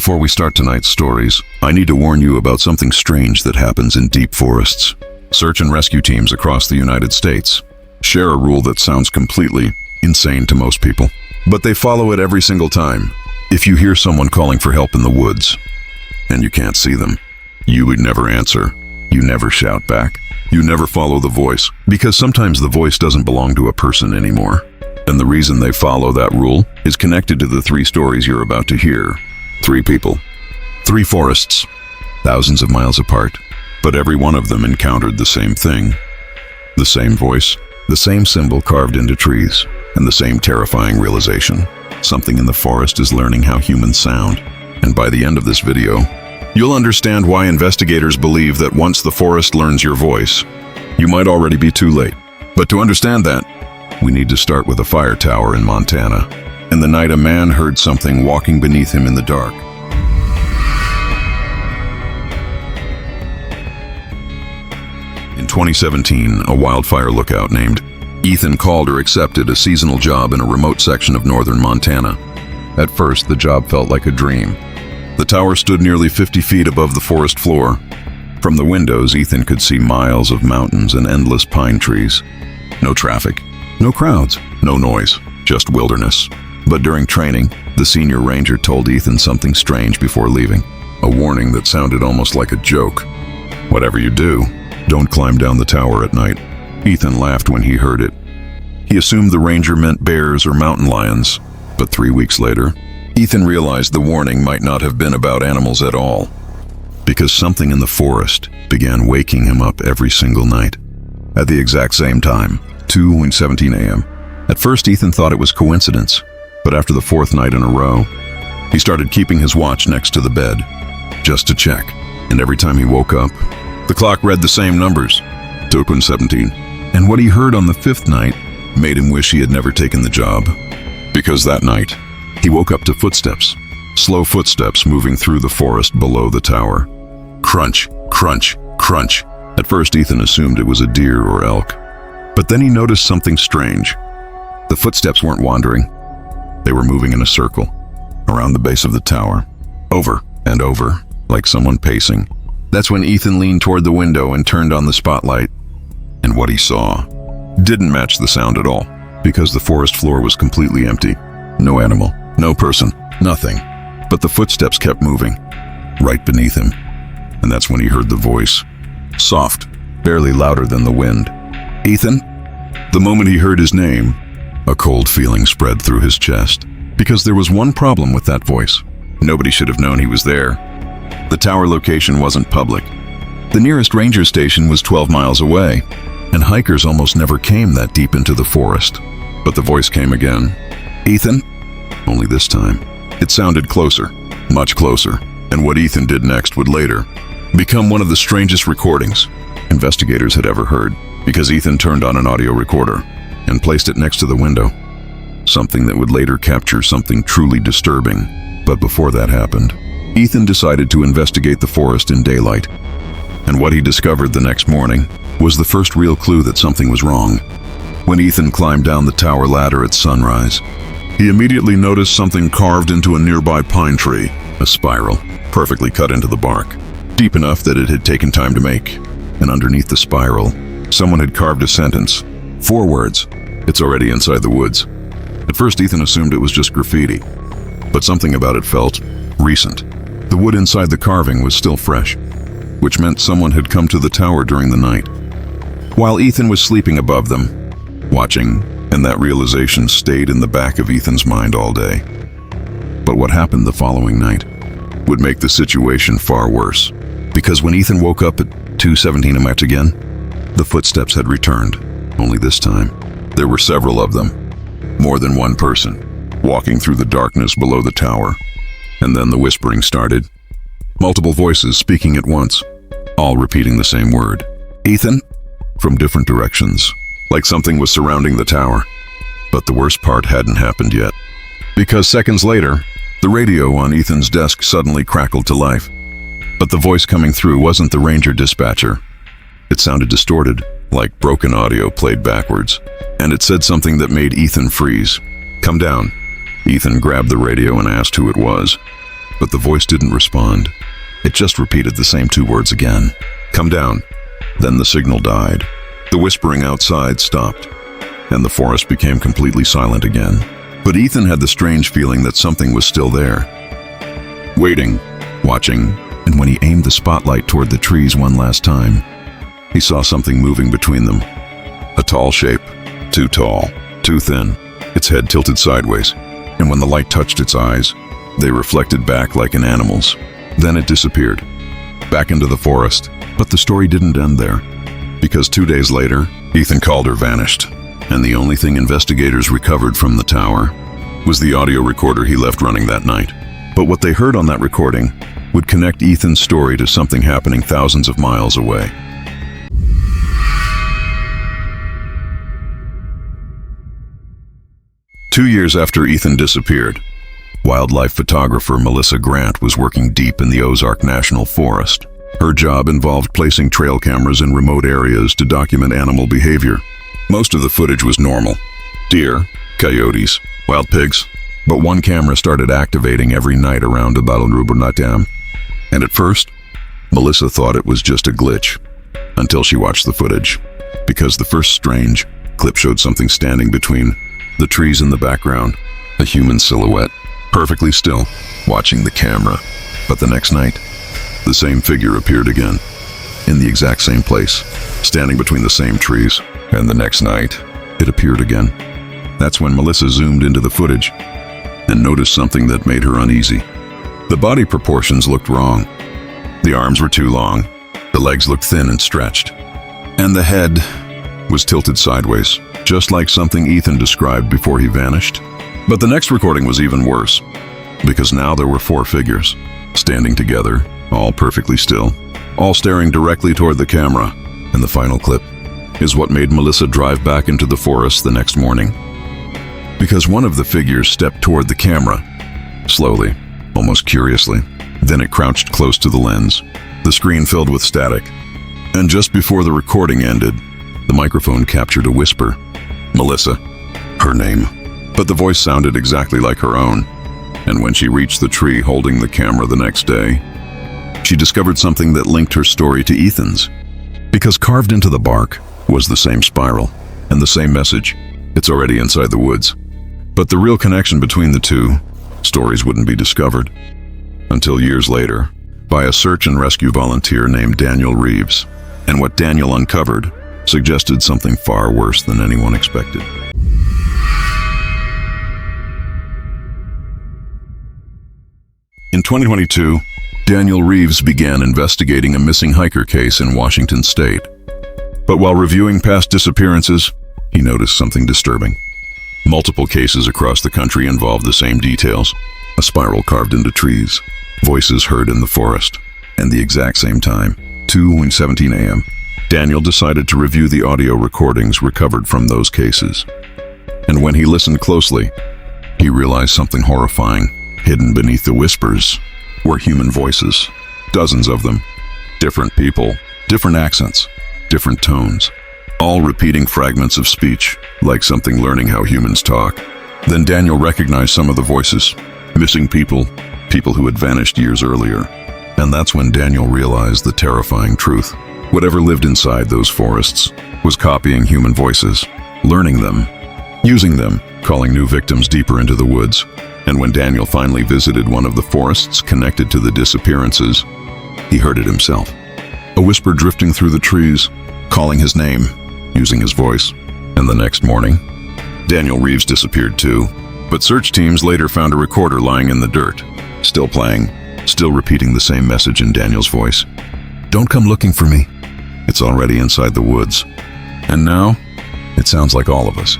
Before we start tonight's stories, I need to warn you about something strange that happens in deep forests. Search and rescue teams across the United States share a rule that sounds completely insane to most people, but they follow it every single time. If you hear someone calling for help in the woods, and you can't see them, you would never answer. You never shout back. You never follow the voice, because sometimes the voice doesn't belong to a person anymore. And the reason they follow that rule is connected to the 3 stories you're about to hear. 3 people, 3 forests, thousands of miles apart, but every one of them encountered the same thing. The same voice, the same symbol carved into trees, and the same terrifying realization. Something in the forest is learning how humans sound. And by the end of this video, you'll understand why investigators believe that once the forest learns your voice, you might already be too late. But to understand that, we need to start with a fire tower in Montana. In the night, a man heard something walking beneath him in the dark. In 2017, a wildfire lookout named Ethan Calder accepted a seasonal job in a remote section of northern Montana. At first, the job felt like a dream. The tower stood nearly 50 feet above the forest floor. From the windows, Ethan could see miles of mountains and endless pine trees. No traffic, no crowds, no noise, just wilderness. But during training, the senior ranger told Ethan something strange before leaving. A warning that sounded almost like a joke. Whatever you do, don't climb down the tower at night. Ethan laughed when he heard it. He assumed the ranger meant bears or mountain lions. But 3 weeks later, Ethan realized the warning might not have been about animals at all, because something in the forest began waking him up every single night. At the exact same time, 2:17 a.m. At first, Ethan thought it was coincidence, but after the 4th night in a row, he started keeping his watch next to the bed, just to check. And every time he woke up, the clock read the same numbers, 2:17. And what he heard on the 5th night made him wish he had never taken the job, because that night, he woke up to footsteps, slow footsteps moving through the forest below the tower. Crunch, crunch, crunch. At first, Ethan assumed it was a deer or elk. But then he noticed something strange. The footsteps weren't wandering. They were moving in a circle, around the base of the tower, over and over, like someone pacing. That's when Ethan leaned toward the window and turned on the spotlight. And what he saw didn't match the sound at all, because the forest floor was completely empty. No animal, no person, nothing. But the footsteps kept moving, right beneath him. And that's when he heard the voice. Soft, barely louder than the wind. Ethan? The moment he heard his name, a cold feeling spread through his chest. Because there was one problem with that voice. Nobody should have known he was there. The tower location wasn't public. The nearest ranger station was 12 miles away, and hikers almost never came that deep into the forest. But the voice came again. Ethan? Only this time, it sounded closer, much closer, and what Ethan did next would later become one of the strangest recordings investigators had ever heard, because Ethan turned on an audio recorder and placed it next to the window, something that would later capture something truly disturbing. But before that happened, Ethan decided to investigate the forest in daylight, and what he discovered the next morning was the first real clue that something was wrong. When Ethan climbed down the tower ladder at sunrise, he immediately noticed something carved into a nearby pine tree, a spiral, perfectly cut into the bark, deep enough that it had taken time to make. And underneath the spiral, someone had carved a sentence, 4 words, "It's already inside the woods." At first, Ethan assumed it was just graffiti, but something about it felt recent. The wood inside the carving was still fresh, which meant someone had come to the tower during the night, while Ethan was sleeping above them, watching, and that realization stayed in the back of Ethan's mind all day. But what happened the following night would make the situation far worse, because when Ethan woke up at 2:17 a.m. again, the footsteps had returned. Only this time, there were several of them, more than one person, walking through the darkness below the tower. And then the whispering started. Multiple voices speaking at once, all repeating the same word. Ethan? From different directions, like something was surrounding the tower. But the worst part hadn't happened yet, because seconds later, the radio on Ethan's desk suddenly crackled to life. But the voice coming through wasn't the ranger dispatcher. It sounded distorted, like broken audio played backwards, and it said something that made Ethan freeze. "Come down." Ethan grabbed the radio and asked who it was. but the voice didn't respond. It just repeated the same two words again. "Come down." Then the signal died. The whispering outside stopped, and the forest became completely silent again. But Ethan had the strange feeling that something was still there. Waiting, watching, and when he aimed the spotlight toward the trees one last time, he saw something moving between them. A tall shape, too tall, too thin, its head tilted sideways, and when the light touched its eyes, they reflected back like an animal's. Then it disappeared, back into the forest. But the story didn't end there, because 2 days later, Ethan Calder vanished, and the only thing investigators recovered from the tower was the audio recorder he left running that night. But what they heard on that recording would connect Ethan's story to something happening thousands of miles away. Two years after Ethan disappeared, wildlife photographer Melissa Grant was working deep in the Ozark National Forest. Her job involved placing trail cameras in remote areas to document animal behavior. Most of the footage was normal: deer, coyotes, wild pigs. But one camera started activating every night around Abalrubernath Dam. And at first, Melissa thought it was just a glitch, until she watched the footage. Because the first strange clip showed something standing between the trees in the background, a human silhouette, perfectly still, watching the camera. But the next night, the same figure appeared again, in the exact same place, standing between the same trees. And the next night, it appeared again. That's when Melissa zoomed into the footage and noticed something that made her uneasy. The body proportions looked wrong. The arms were too long, the legs looked thin and stretched, and the head was tilted sideways, just like something Ethan described before he vanished. But the next recording was even worse, because now there were 4 figures, standing together, all perfectly still, all staring directly toward the camera. And the final clip is what made Melissa drive back into the forest the next morning. Because one of the figures stepped toward the camera, slowly, almost curiously. Then it crouched close to the lens. The screen filled with static. And just before the recording ended, the microphone captured a whisper. Melissa, her name. But the voice sounded exactly like her own. And when she reached the tree holding the camera the next day, she discovered something that linked her story to Ethan's. Because carved into the bark was the same spiral and the same message: it's already inside the woods. But the real connection between the two stories wouldn't be discovered until years later by a search and rescue volunteer named Daniel Reeves. And what Daniel uncovered suggested something far worse than anyone expected. In 2022, Daniel Reeves began investigating a missing hiker case in Washington state. But while reviewing past disappearances, he noticed something disturbing. Multiple cases across the country involved the same details: a spiral carved into trees, voices heard in the forest, and the exact same time, 2:17 a.m. Daniel decided to review the audio recordings recovered from those cases. And when he listened closely, he realized something horrifying. Hidden beneath the whispers were human voices, dozens of them, different people, different accents, different tones, all repeating fragments of speech, like something learning how humans talk. Then Daniel recognized some of the voices: missing people, people who had vanished years earlier. And that's when Daniel realized the terrifying truth. Whatever lived inside those forests was copying human voices, learning them, using them, calling new victims deeper into the woods. And when Daniel finally visited one of the forests connected to the disappearances, he heard it himself. A whisper drifting through the trees, calling his name, using his voice. And the next morning, Daniel Reeves disappeared too. But search teams later found a recorder lying in the dirt, still playing, still repeating the same message in Daniel's voice: "Don't come looking for me. It's already inside the woods." And now, it sounds like all of us.